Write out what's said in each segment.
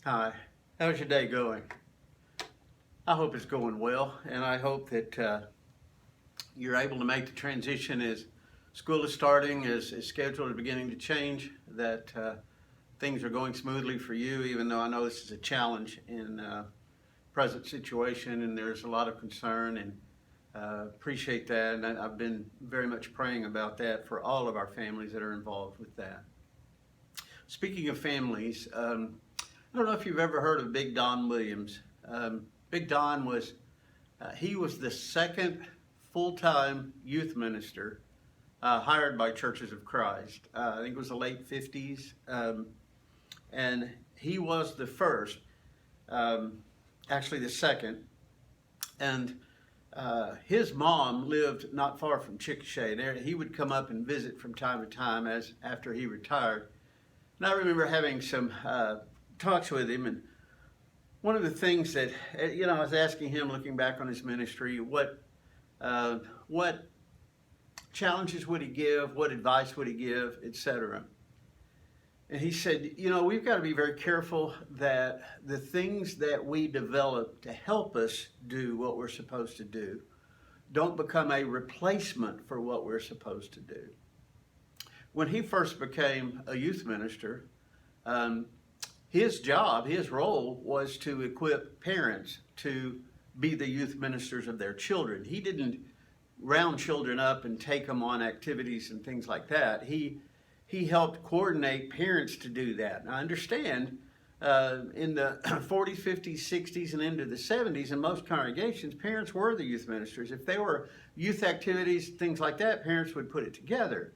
Hi, how's your day going? I hope it's going well, and I hope that you're able to make the transition as school is starting, as schedule is beginning to change, that things are going smoothly for you, even though I know this is a challenge in present situation, and there's a lot of concern, and appreciate that, and I've been very much praying about that for all of our families that are involved with that. Speaking of families, I don't know if you've ever heard of Big Don Williams. Big Don was, he was the second full-time youth minister hired by Churches of Christ. I think it was the late 50s. And he was the first, actually the second. And his mom lived not far from Chickasha. There, he would come up and visit from time to time after he retired. And I remember having some talks with him, and one of the things that, I was asking him, looking back on his ministry, what challenges would he give, what advice would he give, etc. And he said, we've got to be very careful that the things that we develop to help us do what we're supposed to do don't become a replacement for what we're supposed to do. When he first became a youth minister, his job, his role was to equip parents to be the youth ministers of their children. He didn't round children up and take them on activities and things like that. He helped coordinate parents to do that. Now, I understand in the 40s, 50s, 60s, and into the 70s, in most congregations, parents were the youth ministers. If there were youth activities, things like that, parents would put it together.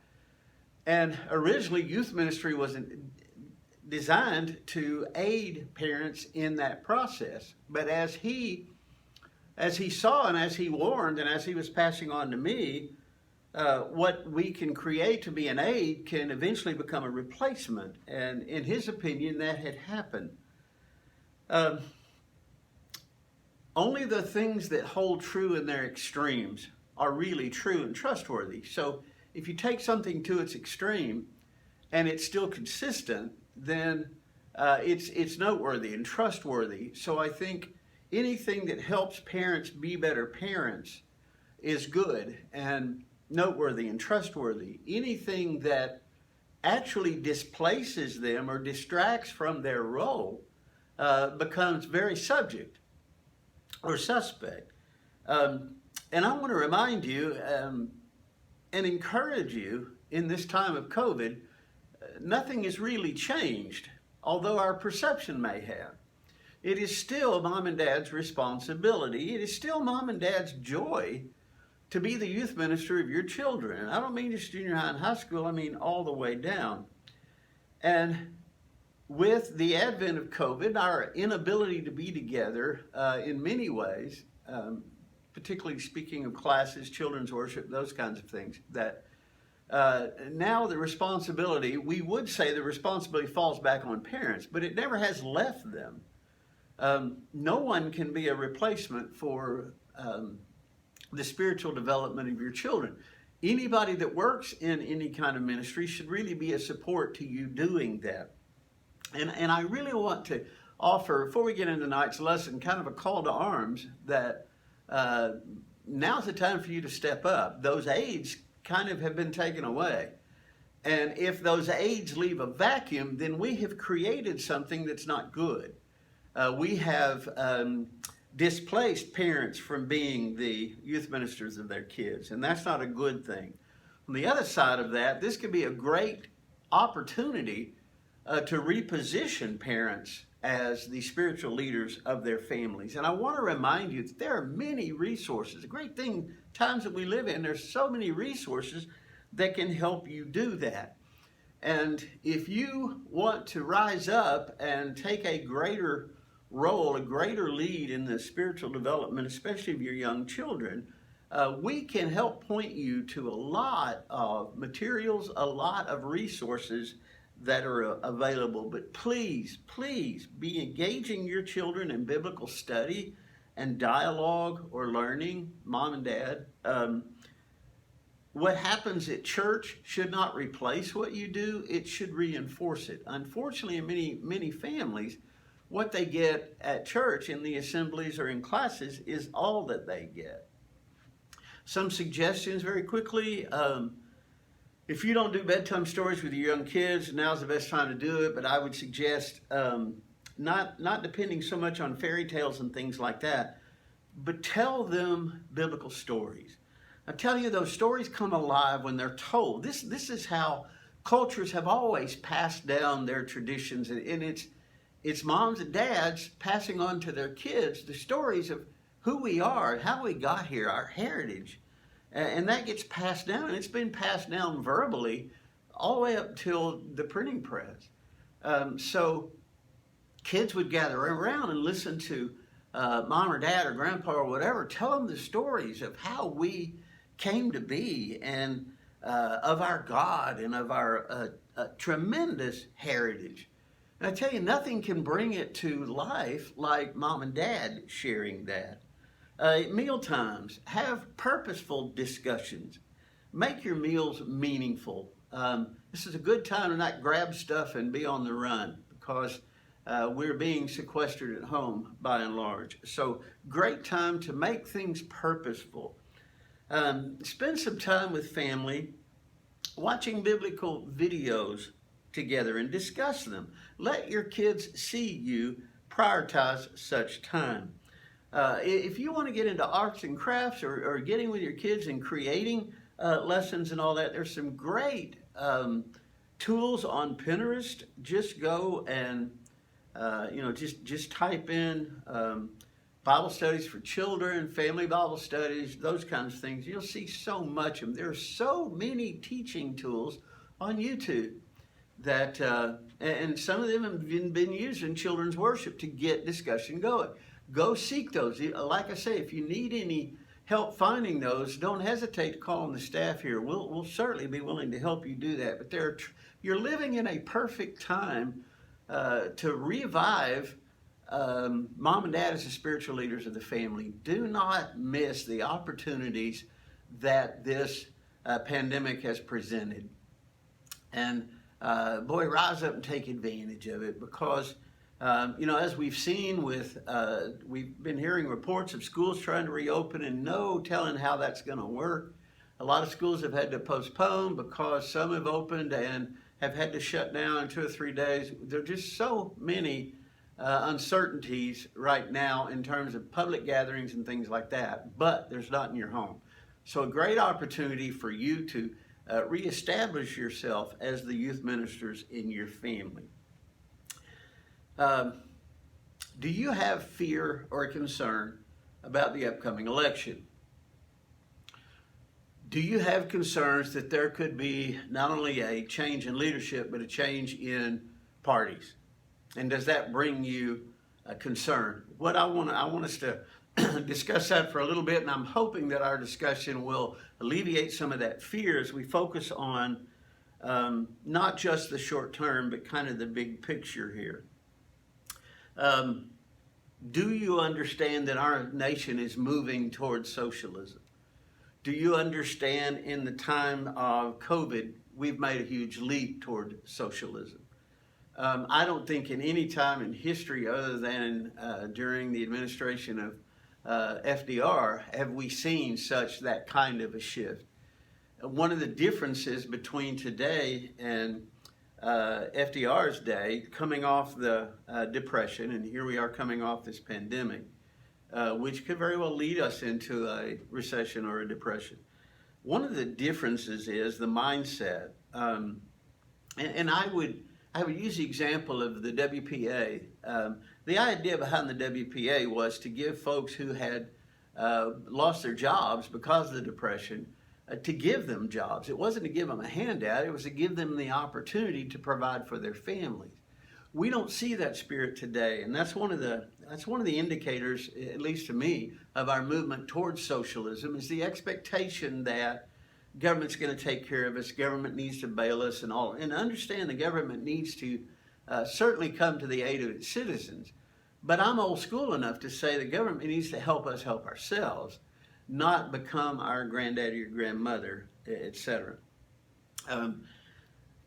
And originally, youth ministry wasn't designed to aid parents in that process. But as he saw and as he warned and as he was passing on to me, what we can create to be an aid can eventually become a replacement. And in his opinion, that had happened. Only the things that hold true in their extremes are really true and trustworthy. So if you take something to its extreme and it's still consistent, then it's noteworthy and trustworthy. So I think anything that helps parents be better parents is good and noteworthy and trustworthy. Anything that actually displaces them or distracts from their role becomes very subject or suspect. And I want to remind you and encourage you in this time of COVID, nothing has really changed, although our perception may have. It is still mom and dad's responsibility. It is still mom and dad's joy to be the youth minister of your children. I don't mean just junior high and high school, I mean all the way down. And with the advent of COVID, our inability to be together in many ways, particularly speaking of classes, children's worship, those kinds of things, that now the responsibility, we would say the responsibility falls back on parents, but it never has left them. No one can be a replacement for the spiritual development of your children. Anybody that works in any kind of ministry should really be a support to you doing that. And I really want to offer, before we get into tonight's lesson, kind of a call to arms that now's the time for you to step up. Those aids kind of have been taken away. And if those aids leave a vacuum, then we have created something that's not good. We have displaced parents from being the youth ministers of their kids, and that's not a good thing. On the other side of that, this could be a great opportunity to reposition parents as the spiritual leaders of their families. And I want to remind you that there are many resources. The great thing, times that we live in, there's so many resources that can help you do that. And if you want to rise up and take a greater role, a greater lead in the spiritual development, especially of your young children, we can help point you to a lot of materials, a lot of resources that are available. But please, please be engaging your children in biblical study and dialogue or learning, mom and dad. What happens at church should not replace what you do, it should reinforce it. Unfortunately, in many families, what they get at church in the assemblies or in classes is all that they get. Some suggestions very quickly. If you don't do bedtime stories with your young kids, now's the best time to do it, but I would suggest not depending so much on fairy tales and things like that, but tell them biblical stories. I tell you, those stories come alive when they're told. This is how cultures have always passed down their traditions, and it's moms and dads passing on to their kids the stories of who we are, how we got here, our heritage. And that gets passed down, and it's been passed down verbally all the way up till the printing press. So kids would gather around and listen to mom or dad or grandpa or whatever, tell them the stories of how we came to be, and of our God and of our tremendous heritage. And I tell you, nothing can bring it to life like mom and dad sharing that. Meal times, have purposeful discussions. Make your meals meaningful. This is a good time to not grab stuff and be on the run, because we're being sequestered at home by and large. So great time to make things purposeful. Spend some time with family watching biblical videos together and discuss them. Let your kids see you prioritize such time. If you want to get into arts and crafts or getting with your kids and creating lessons and all that, there's some great tools on Pinterest. Just go and just type in Bible studies for children, family Bible studies, those kinds of things. You'll see so much of them. There are so many teaching tools on YouTube that, and some of them have been used in children's worship to get discussion going. Go seek those. Like I say, if you need any help finding those, don't hesitate to call on the staff here. We'll certainly be willing to help you do that. But you're living in a perfect time to revive mom and dad as the spiritual leaders of the family. Do not miss the opportunities that this pandemic has presented. And rise up and take advantage of it, because as we've seen we've been hearing reports of schools trying to reopen and no telling how that's going to work. A lot of schools have had to postpone because some have opened and have had to shut down in 2 or 3 days. There are just so many uncertainties right now in terms of public gatherings and things like that, but there's not in your home. So a great opportunity for you to reestablish yourself as the youth ministers in your family. Do you have fear or concern about the upcoming election? Do you have concerns that there could be not only a change in leadership, but a change in parties? And does that bring you a concern? What I want us to discuss that for a little bit, and I'm hoping that our discussion will alleviate some of that fear as we focus on not just the short term, but kind of the big picture here. Do you understand that our nation is moving towards socialism? Do you understand in the time of COVID, we've made a huge leap toward socialism? I don't think in any time in history other than during the administration of FDR have we seen that kind of a shift. One of the differences between today and FDR's day, coming off the Depression, and here we are coming off this pandemic, which could very well lead us into a recession or a depression. One of the differences is the mindset, and I would use the example of the WPA. The idea behind the WPA was to give folks who had lost their jobs because of the Depression, to give them jobs. It wasn't to give them a handout, it was to give them the opportunity to provide for their families. We don't see that spirit today, and that's one of the indicators, at least to me, of our movement towards socialism, is the expectation that government's going to take care of us, government needs to bail us and all. And understand the government needs to certainly come to the aid of its citizens. But I'm old school enough to say the government needs to help us help ourselves, not become our granddaddy or grandmother, etc.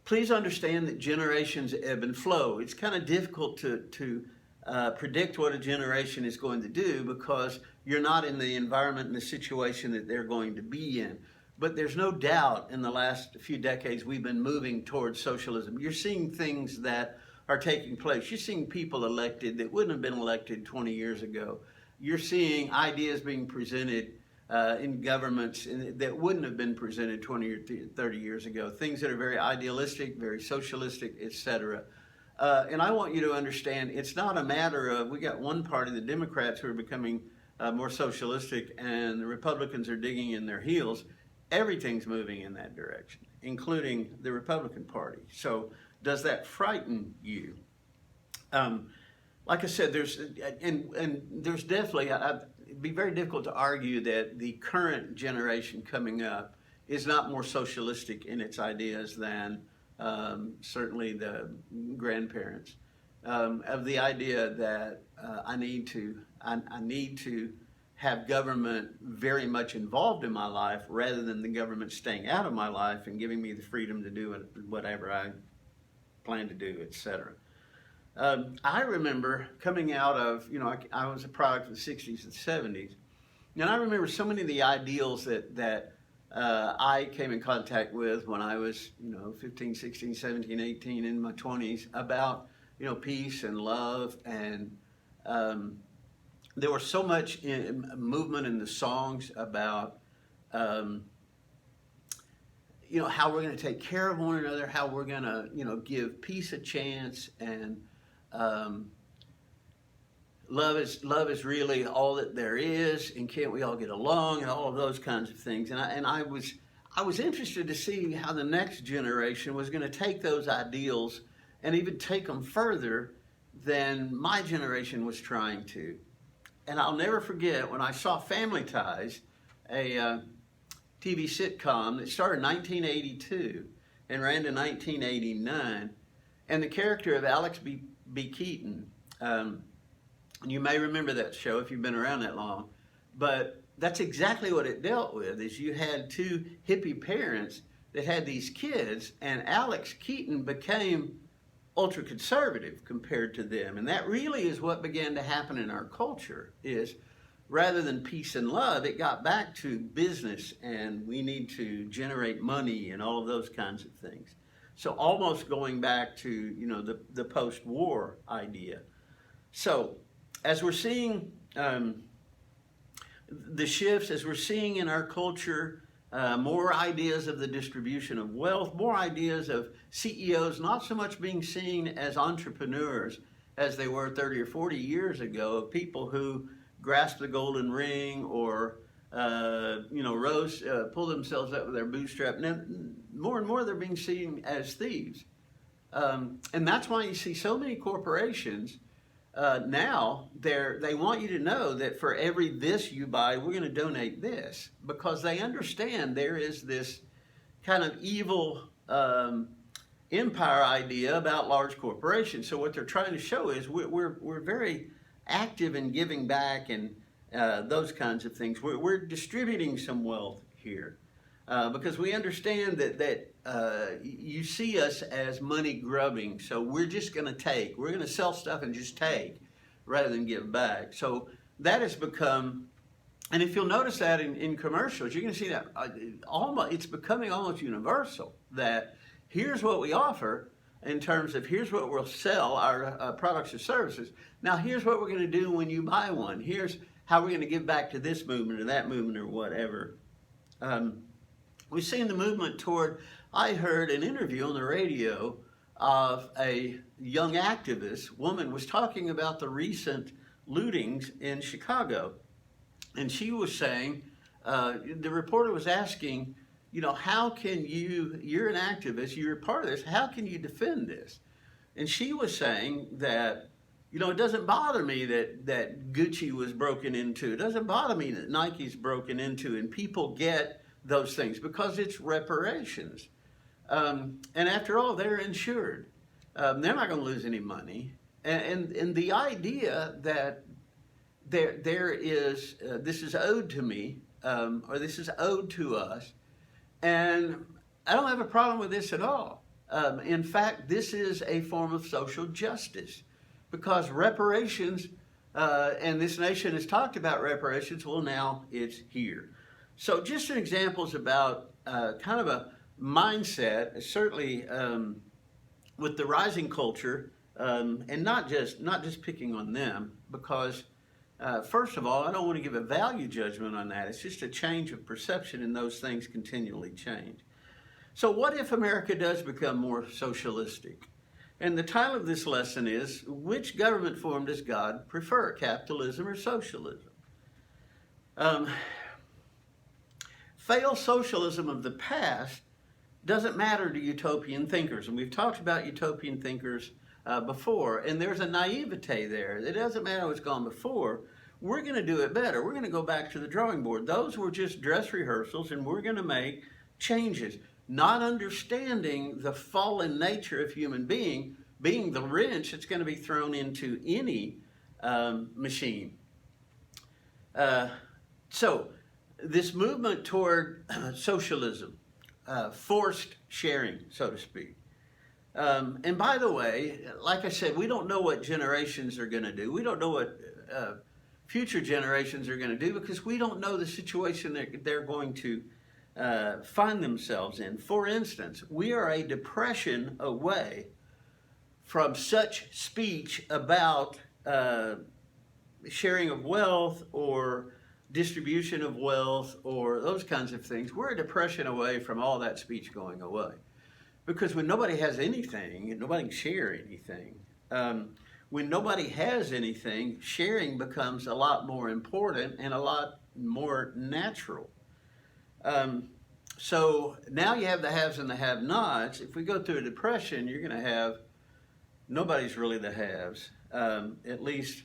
Please understand that generations ebb and flow. It's kind of difficult to predict what a generation is going to do because you're not in the environment and the situation that they're going to be in. But there's no doubt in the last few decades we've been moving towards socialism. You're seeing things that are taking place. You're seeing people elected that wouldn't have been elected 20 years ago. You're seeing ideas being presented in governments that wouldn't have been presented 20 or 30 years ago. Things that are very idealistic, very socialistic, etc. And I want you to understand, it's not a matter of, we got one party, the Democrats, who are becoming more socialistic, and the Republicans are digging in their heels. Everything's moving in that direction, including the Republican Party. So does that frighten you? Like I said, there's definitely, it'd be very difficult to argue that the current generation coming up is not more socialistic in its ideas than certainly the grandparents, of the idea that I need to have government very much involved in my life rather than the government staying out of my life and giving me the freedom to do whatever I plan to do, etc. I remember coming out of, I was a product of the 60s and 70s, and I remember so many of the ideals that I came in contact with when I was, 15, 16, 17, 18, in my 20s, about, peace and love, and there was so much movement in the songs about, how we're going to take care of one another, how we're going to, give peace a chance, and love is really all that there is, and can't we all get along, and all of those kinds of things. And I was interested to see how the next generation was going to take those ideals and even take them further than my generation was trying to. And I'll never forget when I saw Family Ties, a TV sitcom that started in 1982 and ran to 1989, and the character of Alex B. Keaton. You may remember that show if you've been around that long, but that's exactly what it dealt with. Is you had two hippie parents that had these kids, and Alex Keaton became ultra conservative compared to them. And that really is what began to happen in our culture, is rather than peace and love, it got back to business, and we need to generate money and all of those kinds of things. So almost going back to, the post-war idea. So as we're seeing the shifts, as we're seeing in our culture, more ideas of the distribution of wealth, more ideas of CEOs not so much being seen as entrepreneurs as they were 30 or 40 years ago, of people who grasped the golden ring or pull themselves up with their bootstrap. Now, more and more they're being seen as thieves. And that's why you see so many corporations now, they want you to know that for every this you buy, we're going to donate this, because they understand there is this kind of evil empire idea about large corporations. So what they're trying to show is we're very active in giving back and those kinds of things. We're distributing some wealth here because we understand that you see us as money grubbing. So we're just going to take. We're going to sell stuff and just take rather than give back. So that has become, and if you'll notice that in commercials, you're going to see that it's becoming almost universal, that here's what we offer in terms of here's what we'll sell, our products or services. Now here's what we're going to do when you buy one. Here's how we're going to give back to this movement or that movement or whatever. We've seen the movement toward, I heard an interview on the radio of a young activist woman was talking about the recent lootings in Chicago. And she was saying, the reporter was asking, how can you're an activist, you're a part of this, how can you defend this? And she was saying that, it doesn't bother me that Gucci was broken into. It doesn't bother me that Nike's broken into and people get those things because it's reparations. And after all, they're insured. They're not going to lose any money. And the idea that there is, this is owed to me, or this is owed to us, and I don't have a problem with this at all. In fact, this is a form of social justice. because reparations, and this nation has talked about reparations, well, now it's here. So just some examples about kind of a mindset, certainly with the rising culture, and not just picking on them, because first of all, I don't want to give a value judgment on that. It's just a change of perception, and those things continually change. So what if America does become more socialistic? And the title of this lesson is, which government form does God prefer, capitalism or socialism? Failed socialism of the past doesn't matter to utopian thinkers. And we've talked about utopian thinkers before, and there's a naivete there. It doesn't matter what's gone before. We're going to do it better. We're going to go back to the drawing board. Those were just dress rehearsals, and we're going to make changes. Not understanding the fallen nature of human being the wrench that's going to be thrown into any machine. So this movement toward socialism, forced sharing, so to speak. And by the way, like I said, we don't know what generations are going to do. We don't know what future generations are going to do, because we don't know the situation that they're going to find themselves in. For instance, we are a depression away from such speech about sharing of wealth or distribution of wealth or those kinds of things. We're a depression away from all that speech going away. Because when nobody has anything, nobody can share anything. When nobody has anything, sharing becomes a lot more important and a lot more natural. So now you have the haves and the have-nots. If we go through a depression, you're going to have, nobody's really the haves, at least,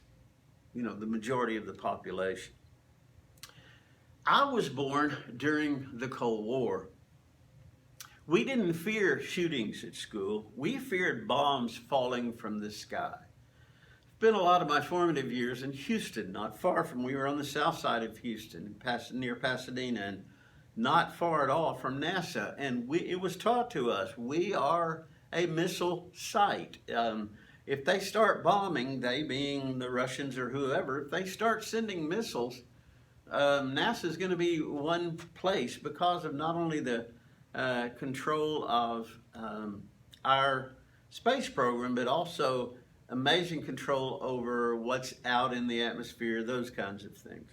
the majority of the population. I was born during the Cold War. We didn't fear shootings at school. We feared bombs falling from the sky. Spent a lot of my formative years in Houston, not far from, we were on the south side of Houston, near Pasadena, and not far at all from NASA. And it was taught to us, we are a missile site. If they start bombing, they being the Russians or whoever, if they start sending missiles, NASA is going to be one place because of not only the control of our space program, but also amazing control over what's out in the atmosphere, those kinds of things.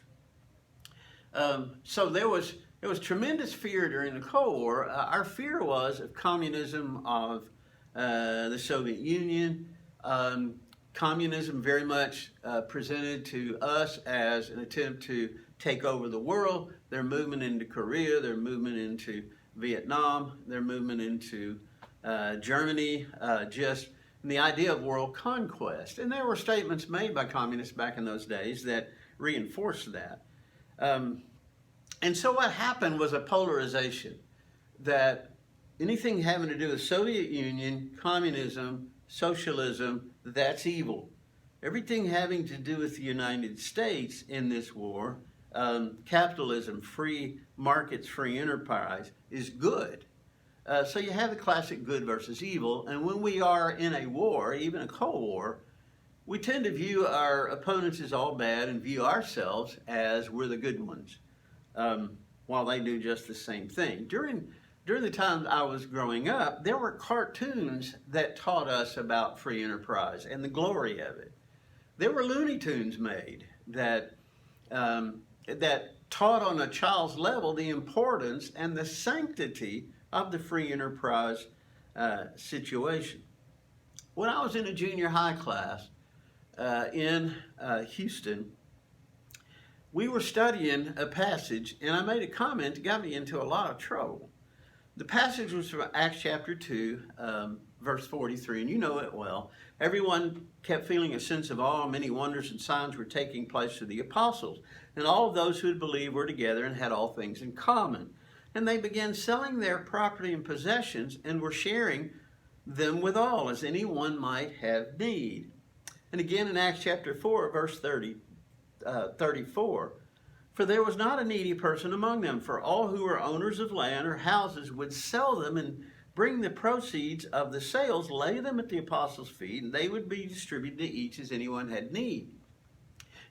So there was tremendous fear during the Cold War. Our fear was of communism, of the Soviet Union. Communism very much presented to us as an attempt to take over the world. Their movement into Korea, their movement into Vietnam, their movement into Germany, just the idea of world conquest. And there were statements made by communists back in those days that reinforced that. And so what happened was a polarization, that anything having to do with Soviet Union, communism, socialism, that's evil. Everything having to do with the United States in this war, capitalism, free markets, free enterprise, is good. So you have the classic good versus evil, and when we are in a war, even a Cold War, we tend to view our opponents as all bad and view ourselves as we're the good ones, while they do just the same thing. During the time I was growing up, there were cartoons that taught us about free enterprise and the glory of it. There were Looney Tunes made that taught on a child's level the importance and the sanctity of the free enterprise situation. When I was in a junior high class in Houston, we were studying a passage, and I made a comment that got me into a lot of trouble. The passage was from Acts chapter 2, verse 43, and you know it well. Everyone kept feeling a sense of awe. Many wonders and signs were taking place to the apostles. And all of those who had believed were together and had all things in common. And they began selling their property and possessions and were sharing them with all, as any one might have need. And again in Acts chapter 4, verse 34, for there was not a needy person among them, for all who were owners of land or houses would sell them and bring the proceeds of the sales, lay them at the apostles' feet, and they would be distributed to each as anyone had need.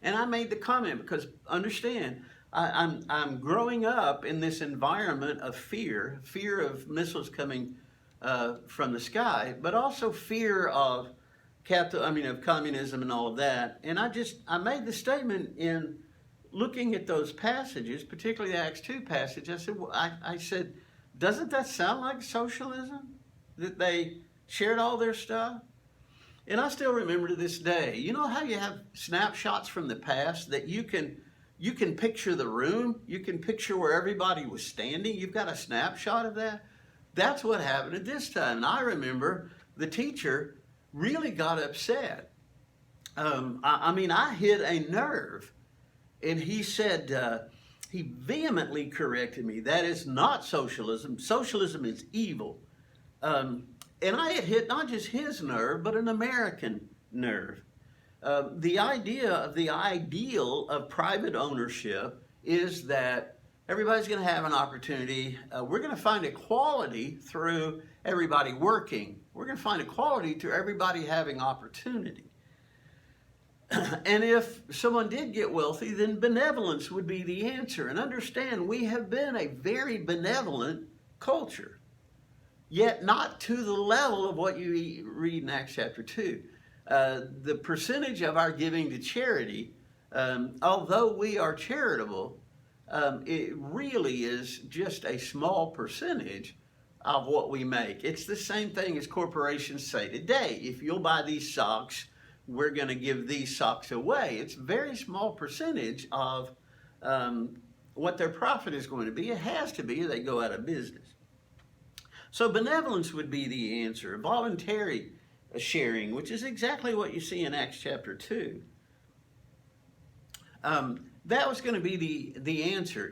And I made the comment because, understand, I'm growing up in this environment of fear of missiles coming from the sky, but also fear of communism and all of that. And I made the statement in looking at those passages, particularly the Acts 2 passage. I said, doesn't that sound like socialism? That they shared all their stuff? And I still remember to this day, you know how you have snapshots from the past that you can picture the room, you can picture where everybody was standing, you've got a snapshot of that? That's what happened at this time. And I remember the teacher really got upset. I hit a nerve. And he said, he vehemently corrected me, that is not socialism. Socialism is evil. And I had hit not just his nerve, but an American nerve. The idea of the ideal of private ownership is that everybody's going to have an opportunity. We're going to find equality through everybody working. We're going to find equality through everybody having opportunity. And if someone did get wealthy, then benevolence would be the answer. And understand, we have been a very benevolent culture, yet not to the level of what you read in Acts chapter 2. The percentage of our giving to charity, although we are charitable, it really is just a small percentage of what we make. It's the same thing as corporations say today. If you'll buy these socks, we're going to give these socks away. It's a very small percentage of what their profit is going to be. It has to be, or they go out of business. So benevolence would be the answer. Voluntary sharing, which is exactly what you see in Acts chapter 2. That was going to be the answer.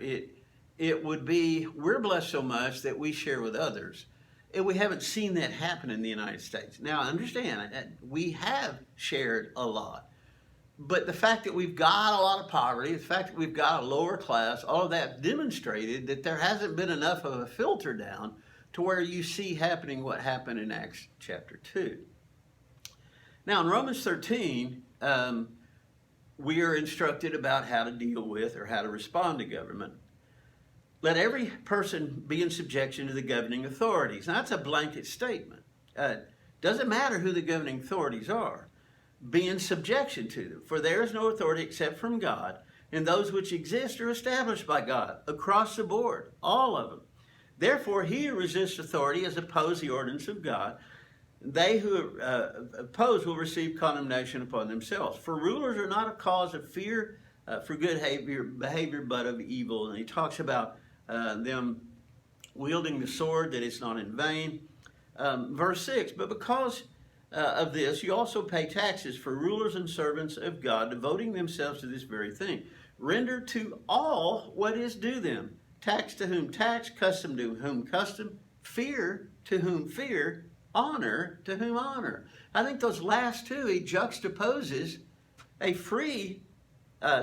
It would be, we're blessed so much that we share with others. And we haven't seen that happen in the United States. Now, understand, we have shared a lot. But the fact that we've got a lot of poverty, the fact that we've got a lower class, all of that demonstrated that there hasn't been enough of a filter down to where you see happening what happened in Acts chapter 2. Now, in Romans 13, we are instructed about how to deal with or how to respond to government. Let every person be in subjection to the governing authorities. Now, that's a blanket statement. Doesn't matter who the governing authorities are. Be in subjection to them. For there is no authority except from God, and those which exist are established by God, across the board, all of them. Therefore, he who resists authority has opposed the ordinance of God. They who oppose will receive condemnation upon themselves. For rulers are not a cause of fear for good behavior, but of evil. And he talks about them wielding the sword, that it's not in vain. Verse 6, but because of this, you also pay taxes for rulers and servants of God, devoting themselves to this very thing. Render to all what is due them. Tax to whom tax, custom to whom custom, fear to whom fear, honor to whom honor. I think those last two, he juxtaposes a free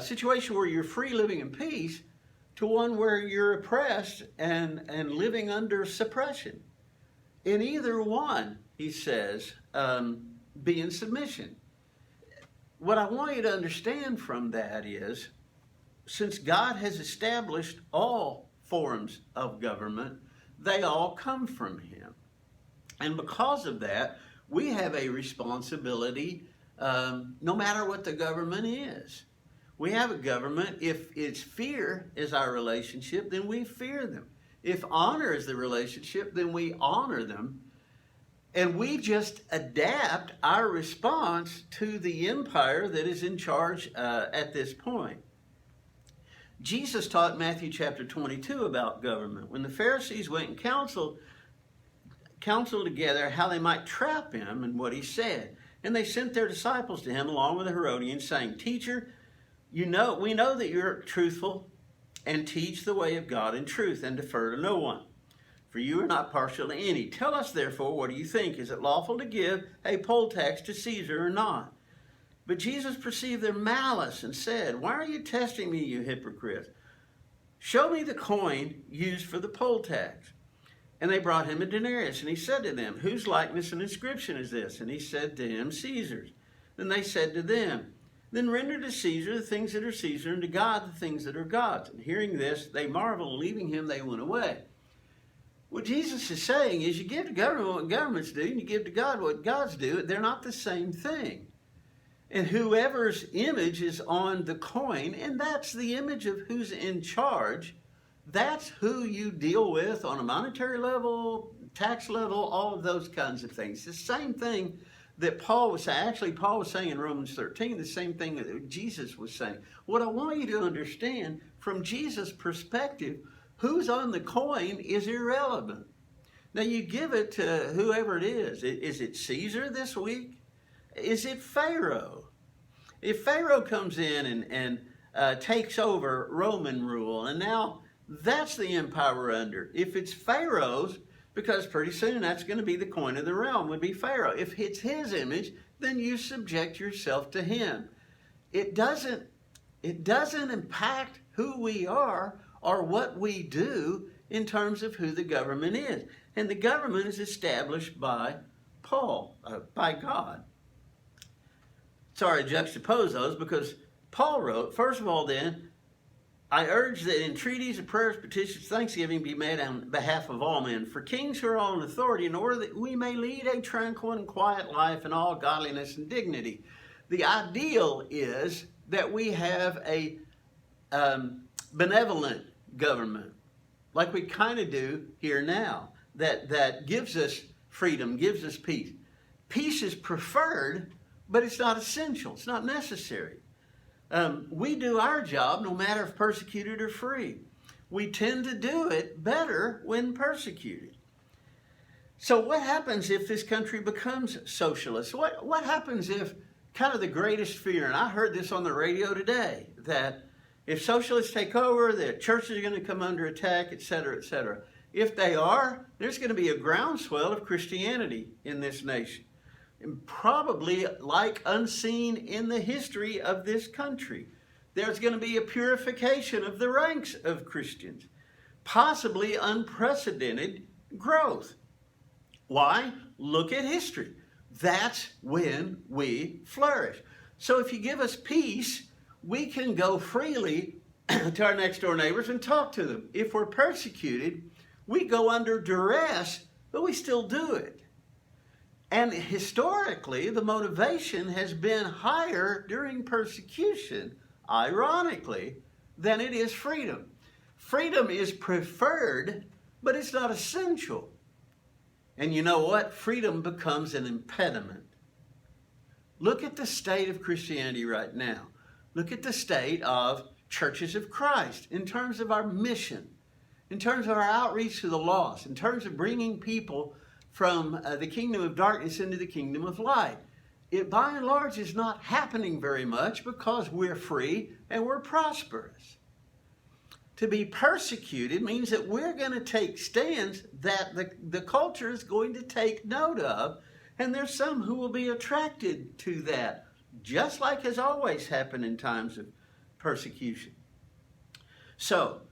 situation where you're free, living in peace, to one where you're oppressed and living under suppression. In either one, he says, be in submission. What I want you to understand from that is, since God has established all forms of government, they all come from him. And because of that, we have a responsibility no matter what the government is. We have a government. If it's fear is our relationship, then we fear them. If honor is the relationship, then we honor them. And we just adapt our response to the empire that is in charge at this point. Jesus taught in Matthew chapter 22 about government. When the Pharisees went and counseled together how they might trap him and what he said. And they sent their disciples to him along with the Herodians, saying, Teacher, we know that you're truthful and teach the way of God in truth and defer to no one. For you are not partial to any. Tell us, therefore, what do you think? Is it lawful to give a poll tax to Caesar or not? But Jesus perceived their malice and said, Why are you testing me, you hypocrites? Show me the coin used for the poll tax. And they brought him a denarius, and he said to them, whose likeness and inscription is this? And he said to him, Caesar's. Then they said to them, then render to Caesar the things that are Caesar, and to God the things that are God's. And hearing this, they marveled, and leaving him, they went away. What Jesus is saying is, you give to government what governments do, and you give to God what God's do. They're not the same thing. And whoever's image is on the coin, and that's the image of who's in charge, that's who you deal with on a monetary level, tax level, all of those kinds of things. The same thing that Paul was saying. Actually, Paul was saying in Romans 13, the same thing that Jesus was saying. What I want you to understand, from Jesus' perspective, who's on the coin is irrelevant. Now, you give it to whoever it is. Is it Caesar this week? Is it Pharaoh? If Pharaoh comes in and takes over Roman rule, and now that's the empire we're under. If it's Pharaoh's, because pretty soon that's going to be the coin of the realm, would be Pharaoh. If it's his image, then you subject yourself to him. It doesn't impact who we are or what we do in terms of who the government is. And the government is established by by God. Sorry to juxtapose those, because Paul wrote, first of all then, I urge that entreaties, prayers, petitions, thanksgiving be made on behalf of all men, for kings who are all in authority, in order that we may lead a tranquil and quiet life in all godliness and dignity. The ideal is that we have a benevolent government, like we kind of do here now, that gives us freedom, gives us peace. Peace is preferred, but it's not essential. It's not necessary. We do our job no matter if persecuted or free. We tend to do it better when persecuted. So what happens if this country becomes socialist? What happens if kind of the greatest fear, and I heard this on the radio today, that if socialists take over, the churches are going to come under attack, et cetera, et cetera. If they are, there's going to be a groundswell of Christianity in this nation. And probably like unseen in the history of this country. There's going to be a purification of the ranks of Christians. Possibly unprecedented growth. Why? Look at history. That's when we flourish. So if you give us peace, we can go freely to our next door neighbors and talk to them. If we're persecuted, we go under duress, but we still do it. And historically, the motivation has been higher during persecution, ironically, than it is freedom. Freedom is preferred, but it's not essential. And you know what? Freedom becomes an impediment. Look at the state of Christianity right now. Look at the state of churches of Christ in terms of our mission, in terms of our outreach to the lost, in terms of bringing people from the kingdom of darkness into the kingdom of light. It, by and large, is not happening very much because we're free and we're prosperous. To be persecuted means that we're going to take stands that the culture is going to take note of, and there's some who will be attracted to that, just like has always happened in times of persecution. So,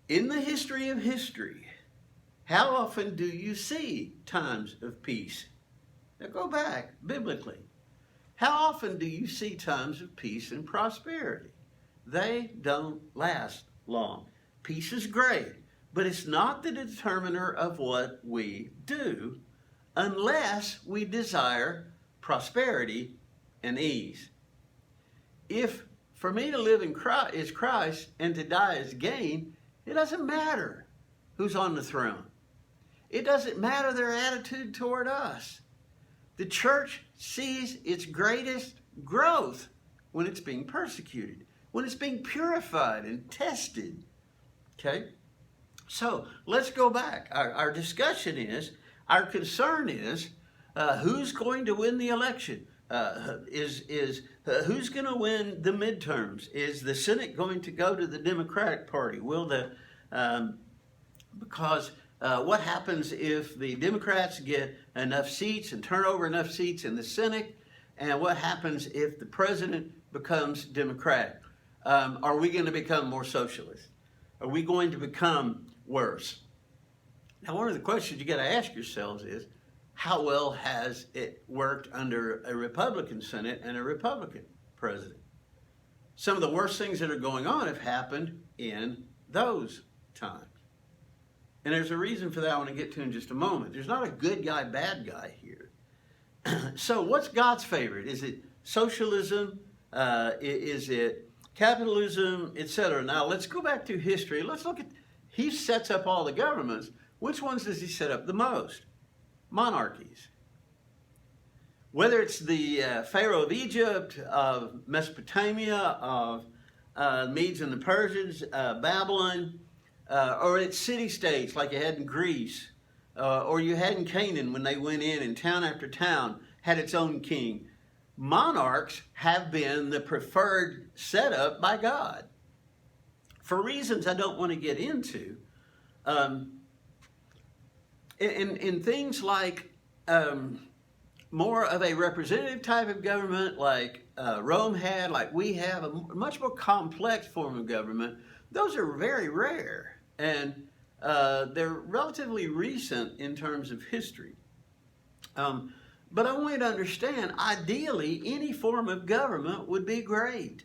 in the history of history, how often do you see times of peace? Now go back biblically. How often do you see times of peace and prosperity? They don't last long. Peace is great, but it's not the determiner of what we do unless we desire prosperity and ease. If for me to live in Christ is Christ and to die is gain, it doesn't matter who's on the throne. It doesn't matter their attitude toward us. The church sees its greatest growth when it's being persecuted, when it's being purified and tested. Okay? So let's go back. Our discussion is, our concern is, who's going to win the election? Who's going to win the midterms? Is the Senate going to go to the Democratic Party? Because what happens if the Democrats get enough seats and turn over enough seats in the Senate? And what happens if the president becomes Democratic? Are we going to become more socialist? Are we going to become worse? Now, one of the questions you got to ask yourselves is, how well has it worked under a Republican Senate and a Republican president? Some of the worst things that are going on have happened in those times. And there's a reason for that I want to get to in just a moment. There's not a good guy, bad guy here. So what's God's favorite? Is it socialism? Is it capitalism, etc.? Now let's go back to history. Let's look at, he sets up all the governments. Which ones does he set up the most? Monarchies. Whether it's the Pharaoh of Egypt, of Mesopotamia, of Medes and the Persians, Babylon, or it's city-states like you had in Greece, or you had in Canaan when they went in and town after town had its own king. Monarchs have been the preferred setup by God. For reasons I don't want to get into, in things like more of a representative type of government like Rome had, like we have, a much more complex form of government, those are very rare. And they're relatively recent in terms of history. But I want you to understand, ideally, any form of government would be great.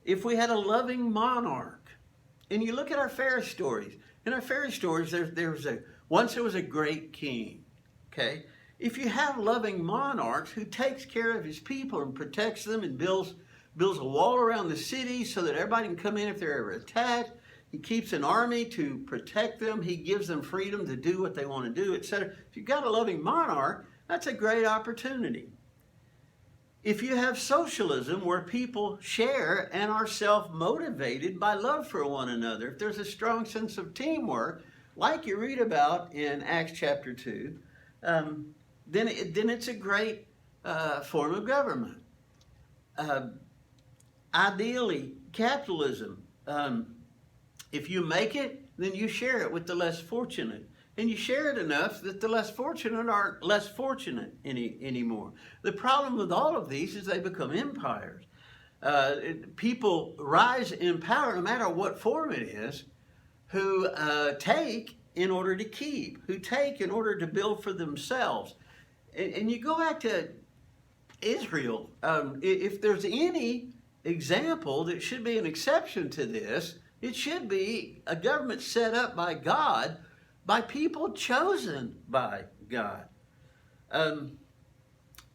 If we had a loving monarch, and you look at our fairy stories, in our fairy stories, once there was a great king, okay? If you have loving monarchs who takes care of his people and protects them and builds a wall around the city so that everybody can come in if they're ever attacked, he keeps an army to protect them, he gives them freedom to do what they want to do, etc. If you've got a loving monarch, that's a great opportunity. If you have socialism where people share and are self-motivated by love for one another, if there's a strong sense of teamwork, like you read about in Acts chapter 2, then it's a great form of government. Ideally, capitalism, if you make it, then you share it with the less fortunate. And you share it enough that the less fortunate aren't less fortunate anymore. The problem with all of these is they become empires. People rise in power, no matter what form it is, who take in order to keep, who take in order to build for themselves. And you go back to Israel. If there's any example that should be an exception to this, it should be a government set up by God, by people chosen by God. And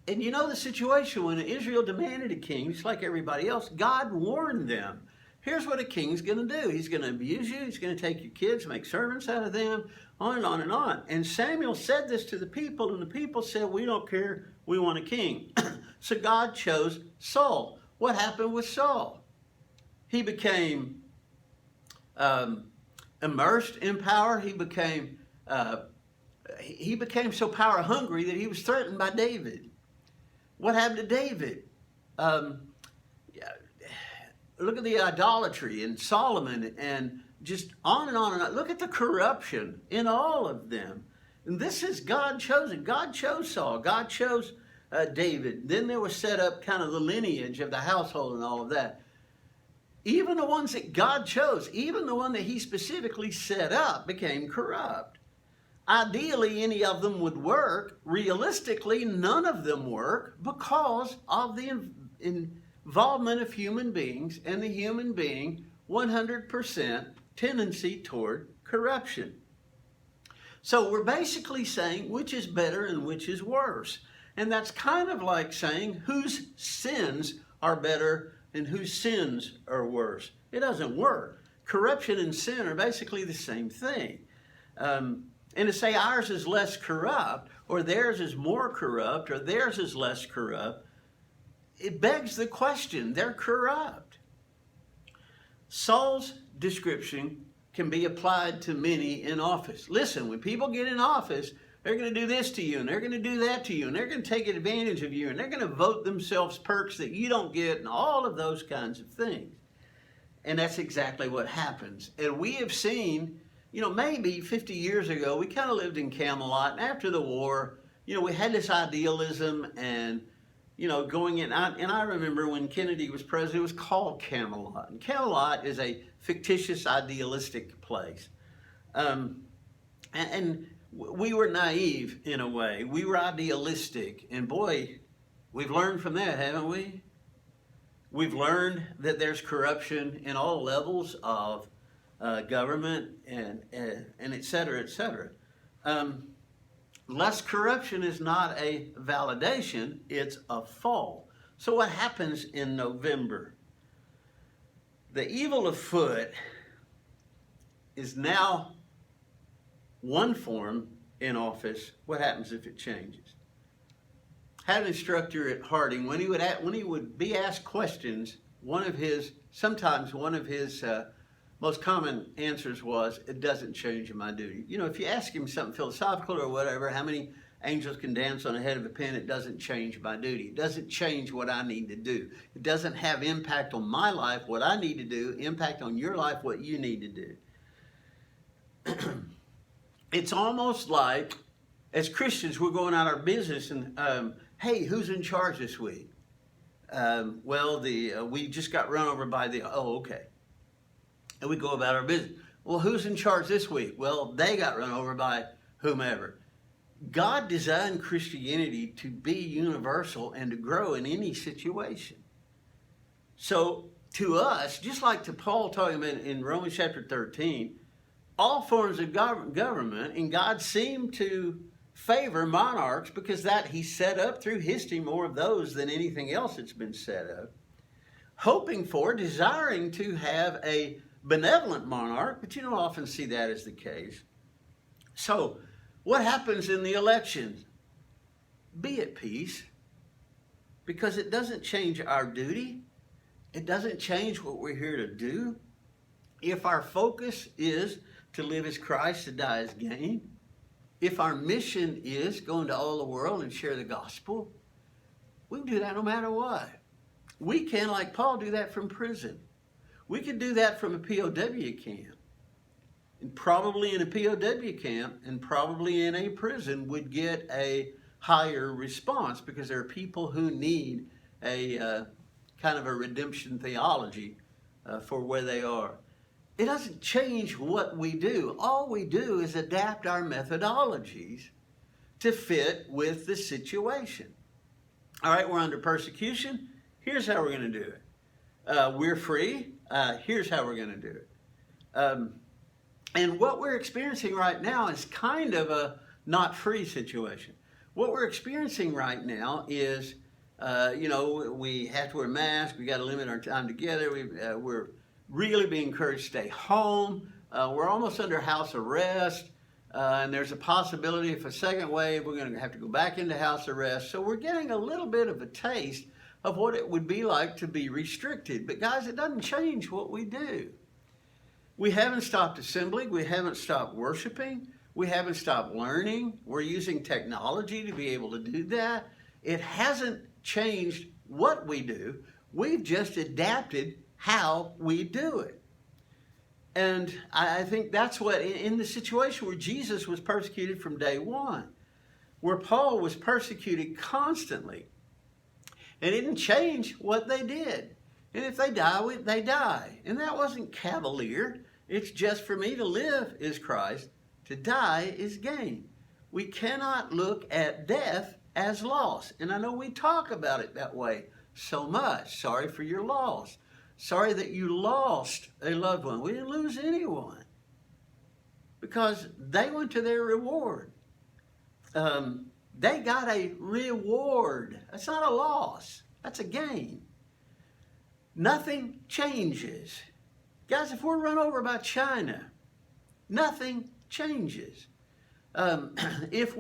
you know the situation when Israel demanded a king, just like everybody else, God warned them. Here's what a king's going to do. He's going to abuse you. He's going to take your kids, make servants out of them, on and on and on. And Samuel said this to the people, and the people said, we don't care, we want a king. So God chose Saul. What happened with Saul? He became immersed in power. He became so power hungry that he was threatened by David. What happened to David? Look at the idolatry in Solomon and just on and on and on. Look at the corruption in all of them. And this is God chosen. God chose Saul. God chose David. Then there was set up kind of the lineage of the household and all of that. Even the ones that God chose, even the one that he specifically set up, became corrupt. Ideally, any of them would work. Realistically, none of them work because of the involvement of human beings and the human being 100% tendency toward corruption. So we're basically saying which is better and which is worse. And that's kind of like saying whose sins are better and whose sins are worse. It doesn't work. Corruption and sin are basically the same thing. And to say ours is less corrupt, or theirs is more corrupt, or theirs is less corrupt, it begs the question, they're corrupt. Saul's description can be applied to many in office. Listen, when people get in office, they're going to do this to you, and they're going to do that to you, and they're going to take advantage of you, and they're going to vote themselves perks that you don't get, and all of those kinds of things. And that's exactly what happens. And we have seen, maybe 50 years ago, we kind of lived in Camelot, and after the war, we had this idealism and, going in. And I remember when Kennedy was president, it was called Camelot. And Camelot is a fictitious, idealistic place. And we were naive in a way. We were idealistic. And boy, we've learned from that, haven't we? We've learned that there's corruption in all levels of government and et cetera, et cetera. Less corruption is not a validation, it's a fall. So what happens in November? The evil afoot is now one form in office. What happens if it changes? Had an instructor at Harding, when he would be asked questions, sometimes one of his most common answers was, "It doesn't change my duty." You know, if you ask him something philosophical or whatever, how many angels can dance on the head of a pin? It doesn't change my duty. It doesn't change what I need to do. It doesn't have impact on my life, what I need to do, impact on your life, what you need to do. It's almost like, as Christians, we're going out our business and, hey, who's in charge this week? We just got run over by okay. And we go about our business. Well, who's in charge this week? Well, they got run over by whomever. God designed Christianity to be universal and to grow in any situation. So to us, just like to Paul talking about in Romans chapter 13, all forms of government, and God seemed to favor monarchs because that he set up through history more of those than anything else that's been set up, desiring to have a benevolent monarch, but you don't often see that as the case. So what happens in the elections? Be at peace, because it doesn't change our duty. It doesn't change what we're here to do. If our focus is to live as Christ, to die as gain, if our mission is going to all the world and share the gospel, we can do that no matter what. We can, like Paul, do that from prison. We could do that from a POW camp. And probably in a POW camp and probably in a prison would get a higher response, because there are people who need a kind of a redemption theology for where they are. It doesn't change what we do. All we do is adapt our methodologies to fit with the situation. All right, we're under persecution. Here's how we're going to do it. We're free. Here's how we're going to do it. And what we're experiencing right now is kind of a not free situation. What we're experiencing right now is, we have to wear masks. We got to limit our time together. We're really being encouraged to stay home. We're almost under house arrest. And there's a possibility if a second wave, we're going to have to go back into house arrest. So we're getting a little bit of a taste of what it would be like to be restricted. But guys, it doesn't change what we do. We haven't stopped assembling. We haven't stopped worshiping. We haven't stopped learning. We're using technology to be able to do that. It hasn't changed what we do. We've just adapted how we do it. And I think that's what, in the situation where Jesus was persecuted from day one, where Paul was persecuted constantly, and it didn't change what they did. And if they die, they die. And that wasn't cavalier. It's just, for me to live is Christ, to die is gain. We cannot look at death as loss. And I know we talk about it that way so much. Sorry for your loss. Sorry that you lost a loved one. We didn't lose anyone, because they went to their reward. They got a reward. That's not a loss. That's a gain. Nothing changes. Guys, if we're run over by China, nothing changes. If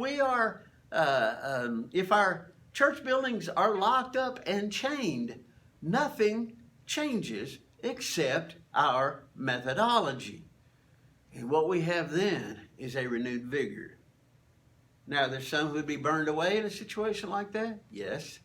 our church buildings are locked up and chained, nothing changes except our methodology. And what we have then is a renewed vigor. Now, there's some who would be burned away in a situation like that. Yes.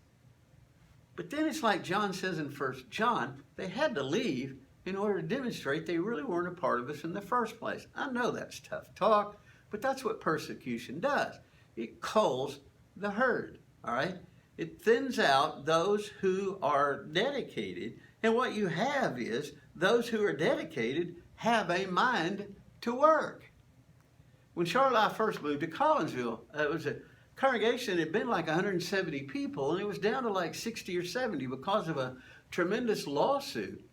But then it's like John says in 1 John, they had to leave in order to demonstrate they really weren't a part of us in the first place. I know that's tough talk, but that's what persecution does. It culls the herd, all right? It thins out those who are dedicated, and what you have is those who are dedicated have a mind to work. When Charlotte and I first moved to Collinsville, it was a congregation that had been like 170 people, and it was down to like 60 or 70 because of a tremendous lawsuit.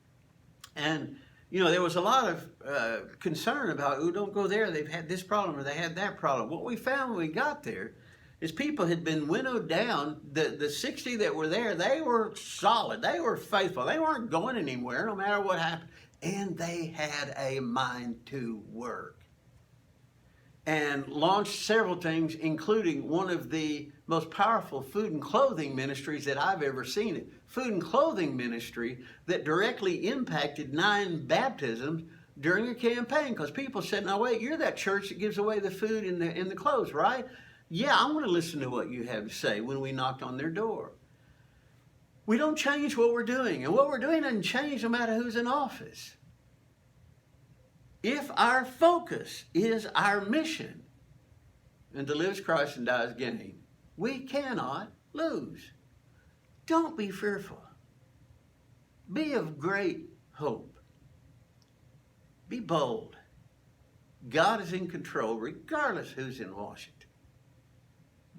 And, there was a lot of concern about, oh, don't go there, they've had this problem or they had that problem. What we found when we got there is people had been winnowed down. The 60 that were there, they were solid, they were faithful, they weren't going anywhere no matter what happened. And they had a mind to work. And launched several things, including one of the most powerful food and clothing ministries that I've ever seen. It food and clothing ministry that directly impacted 9 baptisms during a campaign, because people said, "Now wait, you're that church that gives away the food and the clothes, right? Yeah, I want to listen to what you have to say." When we knocked on their door, we don't change what we're doing, and what we're doing doesn't change no matter who's in office. If our focus is our mission, and to live is Christ and die is gain, we cannot lose. Don't be fearful. Be of great hope. Be bold. God is in control regardless who's in Washington.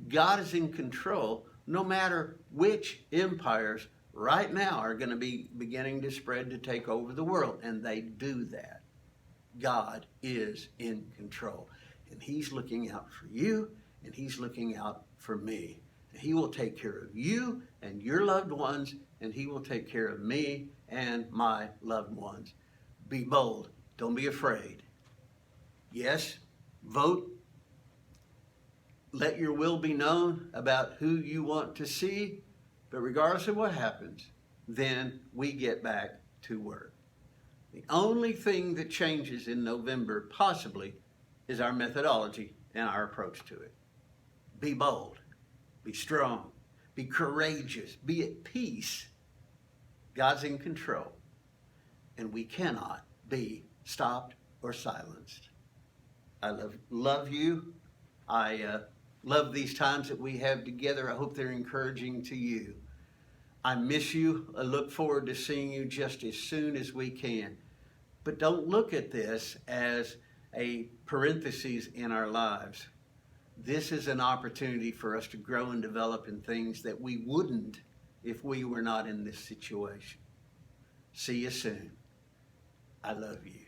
God is in control no matter which empires right now are going to be beginning to spread to take over the world, and they do that. God is in control, and he's looking out for you, and he's looking out for me. He will take care of you and your loved ones, and he will take care of me and my loved ones. Be bold. Don't be afraid. Yes, vote. Let your will be known about who you want to see, but regardless of what happens, then we get back to work. The only thing that changes in November, possibly, is our methodology and our approach to it. Be bold. Be strong. Be courageous. Be at peace. God's in control, and we cannot be stopped or silenced. I love you. I love these times that we have together. I hope they're encouraging to you. I miss you. I look forward to seeing you just as soon as we can. But don't look at this as a parenthesis in our lives. This is an opportunity for us to grow and develop in things that we wouldn't if we were not in this situation. See you soon. I love you.